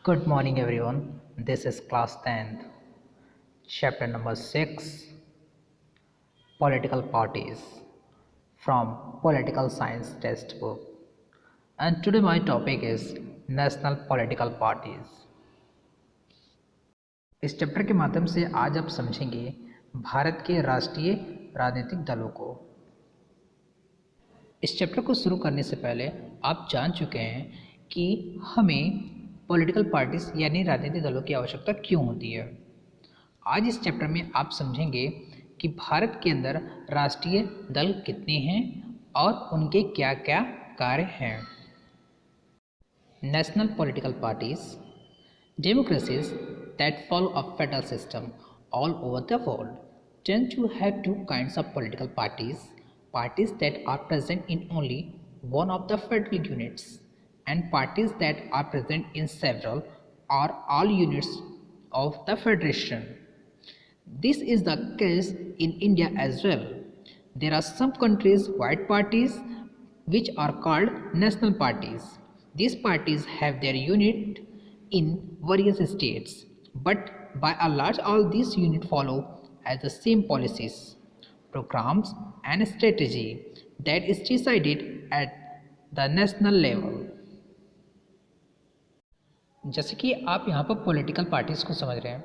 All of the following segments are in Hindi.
Good morning, everyone. This is class 10th, chapter number 6, Political Parties from Political Science Textbook. And today my topic is National Political Parties. इस चैप्टर के माध्यम से आज आप समझेंगे भारत के राष्ट्रीय राजनीतिक दलों को। इस चैप्टर को शुरू करने से पहले आप जान चुके हैं कि हमें पॉलिटिकल पार्टीज यानी राजनीतिक दलों की आवश्यकता क्यों होती है। आज इस चैप्टर में आप समझेंगे कि भारत के अंदर राष्ट्रीय दल कितने हैं और उनके क्या क्या कार्य हैं। National political parties, democracies that follow a federal system all over the world tend to have two kinds of political parties: parties that are present in only one of the federal units, and parties that are present in several or all units of the federation. This is the case in India as well. There are some countries white parties which are called national parties. These parties have their unit in various states, but by and large all these units follow as the same policies, programs and strategy that is decided at the national level. जैसे कि आप यहाँ पर पॉलिटिकल पार्टीज को समझ रहे हैं,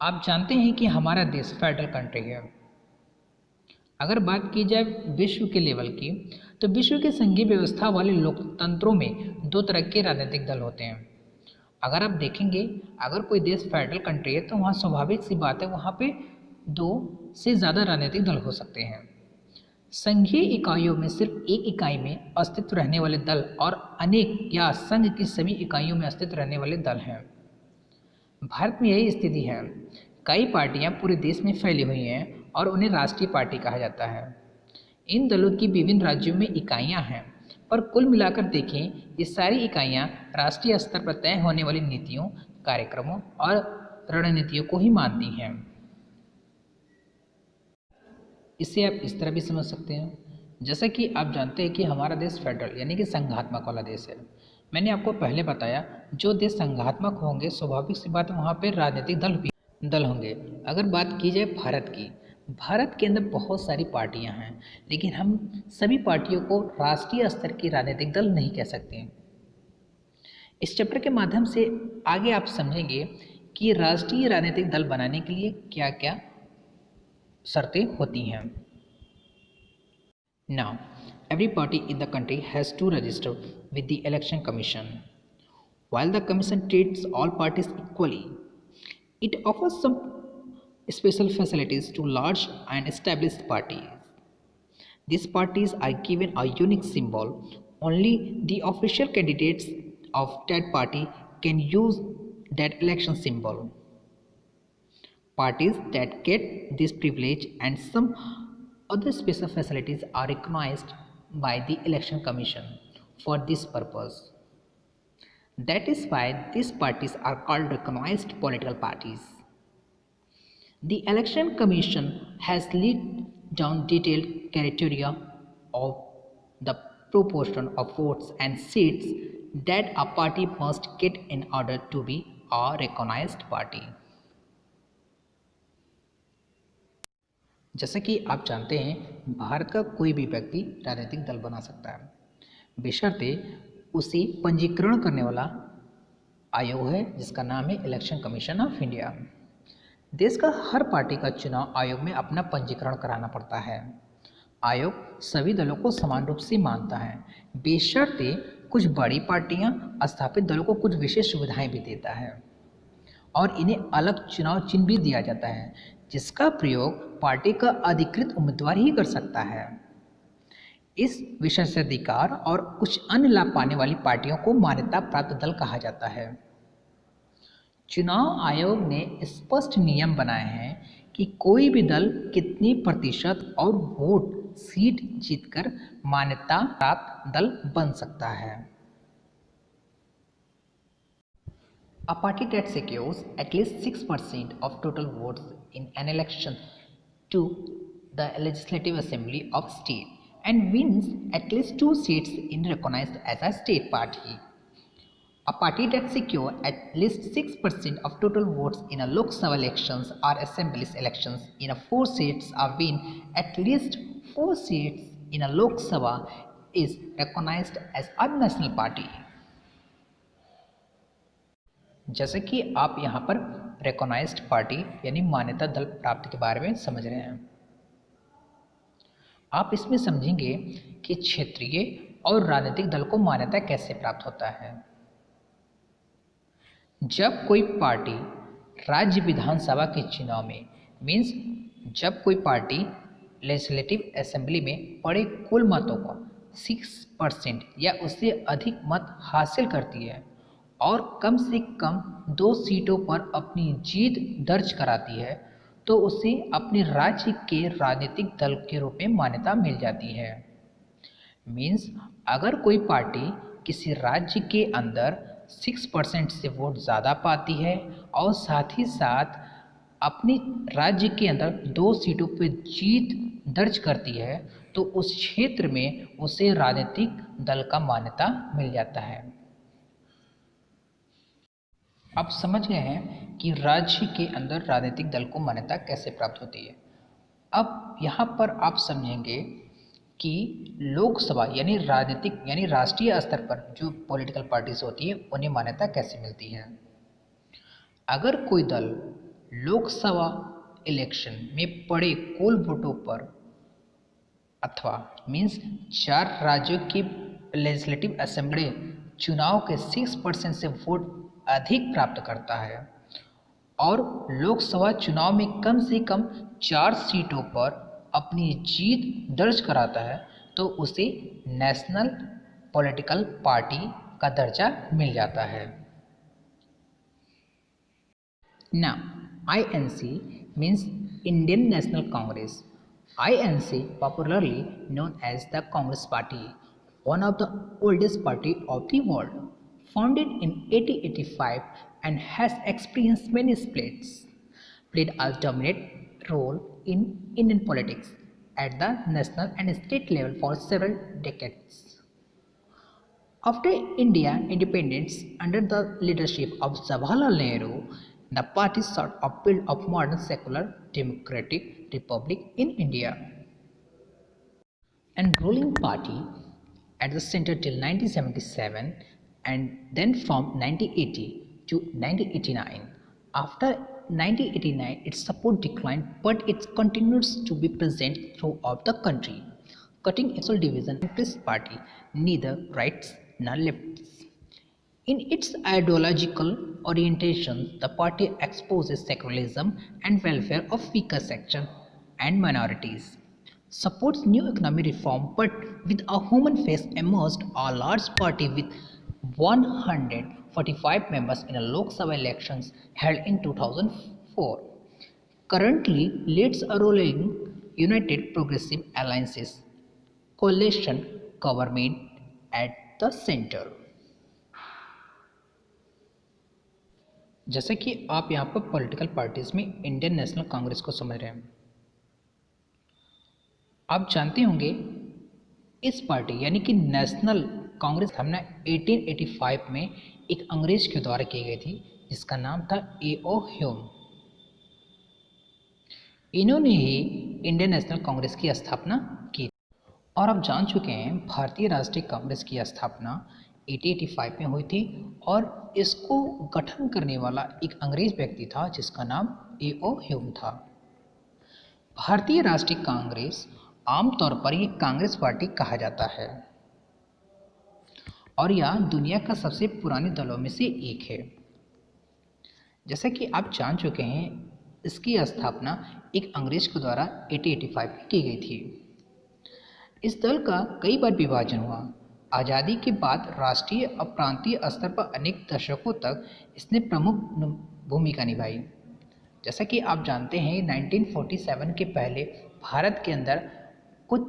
आप जानते हैं कि हमारा देश फेडरल कंट्री है। अगर बात की जाए विश्व के लेवल की, तो विश्व के संघीय व्यवस्था वाले लोकतंत्रों में दो तरह के राजनीतिक दल होते हैं। अगर आप देखेंगे, अगर कोई देश फेडरल कंट्री है तो वहाँ स्वाभाविक सी बात है, वहाँ पे दो से ज़्यादा राजनीतिक दल हो सकते हैं। संघीय इकाइयों में सिर्फ एक इकाई में अस्तित्व रहने वाले दल और अनेक या संघ की सभी इकाइयों में अस्तित्व रहने वाले दल हैं। भारत में यही स्थिति है। कई पार्टियां पूरे देश में फैली हुई हैं और उन्हें राष्ट्रीय पार्टी कहा जाता है। इन दलों की विभिन्न राज्यों में इकाइयां हैं, पर कुल मिलाकर देखें ये सारी इकाइयां राष्ट्रीय स्तर पर तय होने वाली नीतियों, कार्यक्रमों और रणनीतियों को ही मानती हैं। इसे आप इस तरह भी समझ सकते हैं, जैसा कि आप जानते हैं कि हमारा देश फेडरल यानी कि संघात्मक वाला देश है। मैंने आपको पहले बताया, जो देश संघात्मक होंगे स्वाभाविक सी बात वहाँ पर राजनीतिक दल होंगे। अगर बात की जाए भारत की, भारत के अंदर बहुत सारी पार्टियां हैं, लेकिन हम सभी पार्टियों को राष्ट्रीय स्तर की राजनीतिक दल नहीं कह सकते। इस चैप्टर के माध्यम से आगे आप समझेंगे कि राष्ट्रीय राजनीतिक दल बनाने के लिए क्या क्या शर्तें होती हैं। Now, every party in the country has to register with the Election Commission. While the Commission treats all parties equally, it offers some special facilities to large and established parties. These parties are given a unique symbol. Only the official candidates of that party can use that election symbol. Parties that get this privilege and some other special facilities are recognized by the Election Commission for this purpose. That is why these parties are called recognized political parties. The Election Commission has laid down detailed criteria of the proportion of votes and seats that a party must get in order to be a recognized party. जैसा कि आप जानते हैं, भारत का कोई भी व्यक्ति राजनीतिक दल बना सकता है, बशर्ते उसे पंजीकरण करने वाला आयोग है जिसका नाम है इलेक्शन कमीशन ऑफ इंडिया। देश का हर पार्टी का चुनाव आयोग में अपना पंजीकरण कराना पड़ता है। आयोग सभी दलों को समान रूप से मानता है, बशर्ते कुछ बड़ी पार्टियां स्थापित दलों को कुछ विशेष सुविधाएं भी देता है और इन्हें अलग चुनाव चिन्ह भी दिया जाता है, जिसका प्रयोग पार्टी का अधिकृत उम्मीदवार ही कर सकता है। इस विशेषाधिकार और कुछ अन्य लाभ पाने वाली पार्टियों को मान्यता प्राप्त दल कहा जाता है। चुनाव आयोग ने स्पष्ट नियम बनाए हैं कि कोई भी दल कितनी प्रतिशत और वोट सीट जीतकर मान्यता प्राप्त दल बन सकता है। A party that secures at least 6% of total votes in an election to the Legislative Assembly of state and wins at least 2 seats is recognized as a state party. A party that secure at least 6% of total votes in a Lok Sabha elections or assemblies elections in a 4 seats or win at least 4 seats in a Lok Sabha is recognized as a national party. जैसे कि आप यहाँ पर रिकॉग्नाइज्ड पार्टी यानी मान्यता दल प्राप्त के बारे में समझ रहे हैं। आप इसमें समझेंगे कि क्षेत्रीय और राजनीतिक दल को मान्यता कैसे प्राप्त होता है। जब कोई पार्टी राज्य विधानसभा के चुनाव में मीन्स जब कोई पार्टी लेजिस्लेटिव असेंबली में पड़े कुल मतों का 6% या उससे अधिक मत हासिल करती है और कम से कम 2 सीटों पर अपनी जीत दर्ज कराती है तो उसे अपने राज्य के राजनीतिक दल के रूप में मान्यता मिल जाती है। मीन्स अगर कोई पार्टी किसी राज्य के अंदर 6% से वोट ज़्यादा पाती है और साथ ही साथ अपने राज्य के अंदर 2 सीटों पर जीत दर्ज करती है तो उस क्षेत्र में उसे राजनीतिक दल का मान्यता मिल जाता है। आप समझ गए हैं कि राज्य के अंदर राजनीतिक दल को मान्यता कैसे प्राप्त होती है। अब यहाँ पर आप समझेंगे कि लोकसभा यानी राजनीतिक यानी राष्ट्रीय स्तर पर जो पॉलिटिकल पार्टीज होती है उन्हें मान्यता कैसे मिलती है। अगर कोई दल लोकसभा इलेक्शन में पड़े कुल वोटों पर अथवा मीन्स 4 राज्यों की लेजिस्लेटिव असेंबली चुनाव के 6% से वोट अधिक प्राप्त करता है और लोकसभा चुनाव में कम से कम 4 सीटों पर अपनी जीत दर्ज कराता है तो उसे नेशनल पॉलिटिकल पार्टी का दर्जा मिल जाता है। Now, INC means Indian National Congress. INC, popularly known as the Congress Party, one of the oldest party of the world, founded in 1885 and has experienced many splits, played a dominant role in Indian politics at the national and state level for several decades. After India independence under the leadership of Jawaharlal Nehru, the party sought a build of modern secular democratic republic in India. And ruling party at the center till 1977 and then from 1980 to 1989. After 1989, its support declined, but it continues to be present throughout the country, cutting social division and this party, neither rights nor lefts. In its ideological orientation, the party exposes secularism and welfare of weaker sections and minorities, supports new economic reform, but with a human face emerged a large party with 145 members in a Lok Sabha elections held in 2004. Currently leads a ruling United Progressive Alliances coalition government at the center. जैसे कि आप यहाँ पर पॉलिटिकल पार्टीज में इंडियन नेशनल कांग्रेस को समझ रहे हैं। आप जानते होंगे इस पार्टी यानी कि नेशनल कांग्रेस हमने 1885 में एक अंग्रेज के द्वारा की गई थी जिसका नाम था A.O. ह्यूम। इन्होंने ही इंडियन नेशनल कांग्रेस की स्थापना की और आप जान चुके हैं भारतीय राष्ट्रीय कांग्रेस की स्थापना 1885 में हुई थी और इसको गठन करने वाला एक अंग्रेज व्यक्ति था जिसका नाम A.O. ह्यूम था। भारतीय राष्ट्रीय कांग्रेस आमतौर पर ये कांग्रेस पार्टी कहा जाता है और यह दुनिया का सबसे पुराने दलों में से एक है। जैसा कि आप जान चुके हैं इसकी स्थापना एक अंग्रेज के द्वारा 1885 में की गई थी। इस दल का कई बार विभाजन हुआ। आज़ादी के बाद राष्ट्रीय और प्रांतीय स्तर पर अनेक दशकों तक इसने प्रमुख भूमिका निभाई। जैसा कि आप जानते हैं 1947 के पहले भारत के अंदर कुछ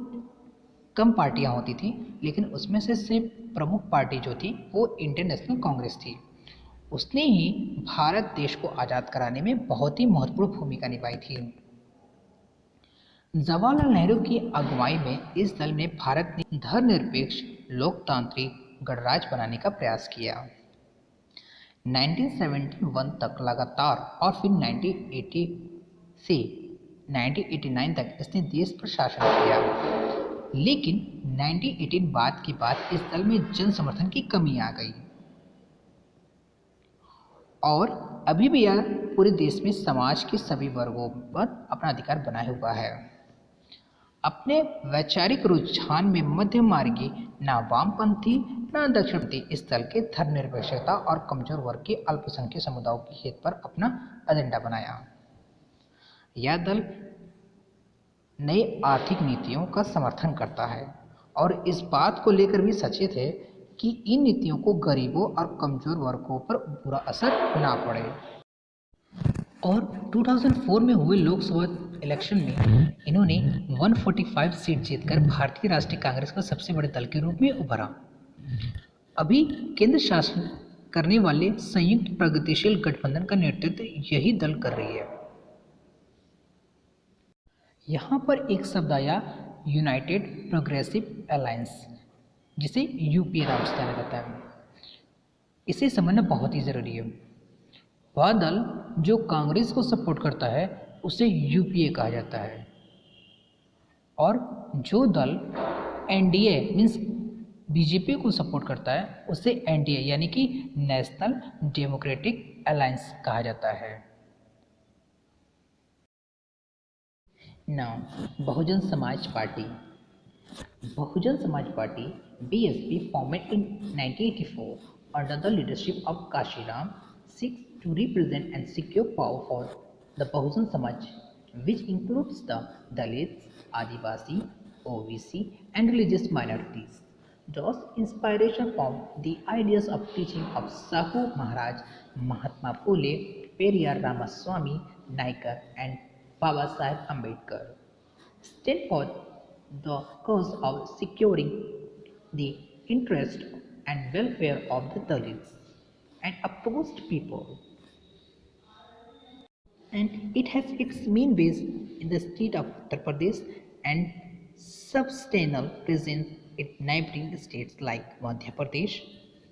कम पार्टियां होती थी लेकिन उसमें से सिर्फ प्रमुख पार्टी जो थी वो इंडियन नेशनल कांग्रेस थी। उसने ही भारत देश को आज़ाद कराने में बहुत ही महत्वपूर्ण भूमिका निभाई थी। जवाहरलाल नेहरू की अगुवाई में इस दल ने भारत में धर्मनिरपेक्ष लोकतांत्रिक गणराज्य बनाने का प्रयास किया। 1971 तक लगातार और फिर 1980 से 1989 तक इसने देश पर शासन किया। लेकिन 1918 बाद के बाद इस दल में जन समर्थन की कमी आ गई और अभी भी यह पूरे देश में समाज के सभी वर्गों पर अपना अधिकार बनाए हुआ है। अपने वैचारिक रुझान में मध्य मार्गी, न वामपंथी न दक्षिणपंथी, इस दल के धर्मनिरपेक्षता और कमजोर वर्ग के अल्पसंख्यक समुदायों के हित पर अपना एजेंडा बनाया। यह दल नई आर्थिक नीतियों का समर्थन करता है और इस बात को लेकर भी सचेत है कि इन नीतियों को गरीबों और कमजोर वर्गों पर बुरा असर ना पड़े। और 2004 में हुए लोकसभा इलेक्शन में इन्होंने 145 सीट जीतकर भारतीय राष्ट्रीय कांग्रेस का सबसे बड़े दल के रूप में उभरा। अभी केंद्र शासन करने वाले संयुक्त प्रगतिशील गठबंधन का नेतृत्व यही दल कर रही है। यहाँ पर एक शब्द आया यूनाइटेड प्रोग्रेसिव अलायंस, जिसे यूपीए नाम से जाना जाता है। इसे समझना बहुत ही ज़रूरी है। वह दल जो कांग्रेस को सपोर्ट करता है उसे यूपीए कहा जाता है और जो दल एनडीए मीन्स बीजेपी को सपोर्ट करता है उसे एनडीए यानी कि नेशनल डेमोक्रेटिक अलायंस कहा जाता है। Now Bahujan Samaj party. Bahujan Samaj party BSP formed in 1984 under the leadership of Kashiram seeks to represent and secure power for the Bahujan Samaj, which includes the Dalits, Adivasi, OBC and religious minorities. Draws inspiration from the ideas of teaching of Sahu Maharaj, Mahatma Phule, Periyar Ramaswamy, Naikar and Baba Saheb Ambedkar. Stand for the cause of securing the interest and welfare of the Dalits and oppressed people. And it has its main base in the state of Uttar Pradesh and substantial presence in neighboring states like Madhya Pradesh,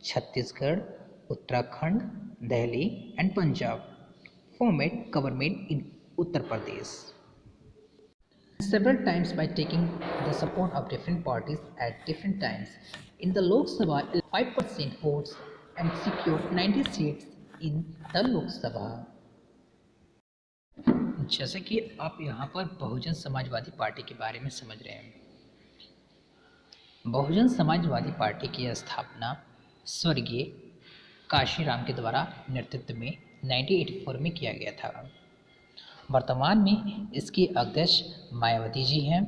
Chhattisgarh, Uttarakhand, Delhi and Punjab. Formed government in Uttar Pradesh several times by taking the support of different parties at different times. In the Lok Sabha, 5% votes and secured 90 seats in the Lok Sabha. जैसे कि आप यहाँ पर बहुजन समाजवादी पार्टी के बारे में समझ रहे हैं। बहुजन समाजवादी पार्टी की स्थापना स्वर्गीय काशीराम के द्वारा नेतृत्व में 1984 में किया गया था। वर्तमान में इसकी अध्यक्ष मायावती जी हैं।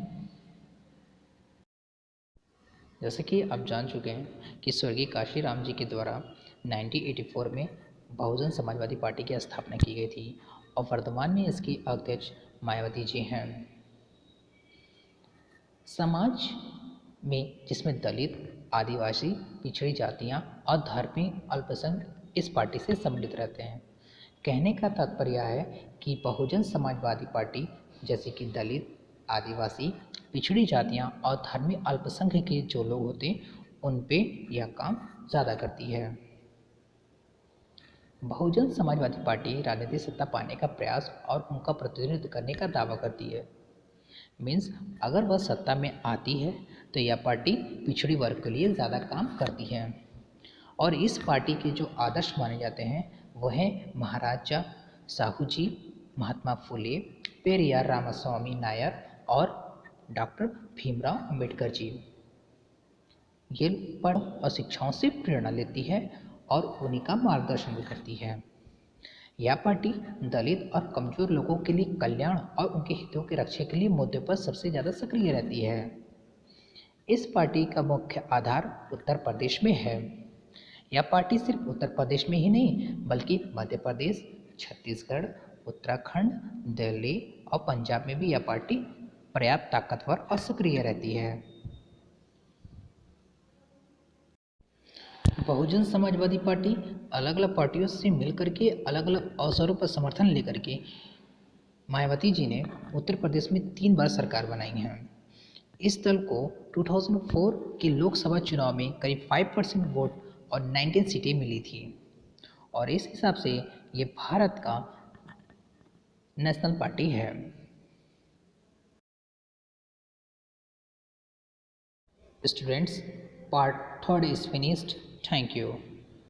जैसे कि आप जान चुके हैं कि स्वर्गीय काशीराम जी के द्वारा 1984 में बहुजन समाजवादी पार्टी की स्थापना की गई थी और वर्तमान में इसकी अध्यक्ष मायावती जी हैं। समाज में जिसमें दलित, आदिवासी, पिछड़ी जातियां और धार्मिक अल्पसंख्यक इस पार्टी से सम्मिलित रहते हैं। कहने का तात्पर्य है कि बहुजन समाजवादी पार्टी जैसे कि दलित, आदिवासी, पिछड़ी जातियां और धार्मिक अल्पसंख्यक के जो लोग होते हैं उन पे यह काम ज़्यादा करती है। बहुजन समाजवादी पार्टी राजनीतिक सत्ता पाने का प्रयास और उनका प्रतिनिधित्व करने का दावा करती है। मीन्स अगर वह सत्ता में आती है तो यह पार्टी पिछड़ी वर्ग के लिए ज़्यादा काम करती है। और इस पार्टी के जो आदर्श माने जाते हैं वह हैं महाराजा साहू जी, महात्मा फुले, पेरियार रामास्वामी नायर और डॉक्टर भीमराव अंबेडकर जी। ये पढ़ और शिक्षाओं से प्रेरणा लेती है और उन्हीं का मार्गदर्शन भी करती है। यह पार्टी दलित और कमजोर लोगों के लिए कल्याण और उनके हितों की रक्षा के लिए मुद्दे पर सबसे ज़्यादा सक्रिय रहती है। इस पार्टी का मुख्य आधार उत्तर प्रदेश में है। यह पार्टी सिर्फ उत्तर प्रदेश में ही नहीं बल्कि मध्य प्रदेश, छत्तीसगढ़, उत्तराखंड, दिल्ली और पंजाब में भी यह पार्टी पर्याप्त ताकतवर और सक्रिय रहती है। बहुजन समाजवादी पार्टी अलग अलग पार्टियों से मिलकर के अलग अलग अवसरों पर समर्थन लेकर के मायावती जी ने उत्तर प्रदेश में 3 बार सरकार बनाई है। इस दल को 2004 के लोकसभा चुनाव में करीब 5% वोट और 19 सीटें मिली थी और इस हिसाब से ये भारत का नेशनल पार्टी है। Students, part third is finished. Thank you.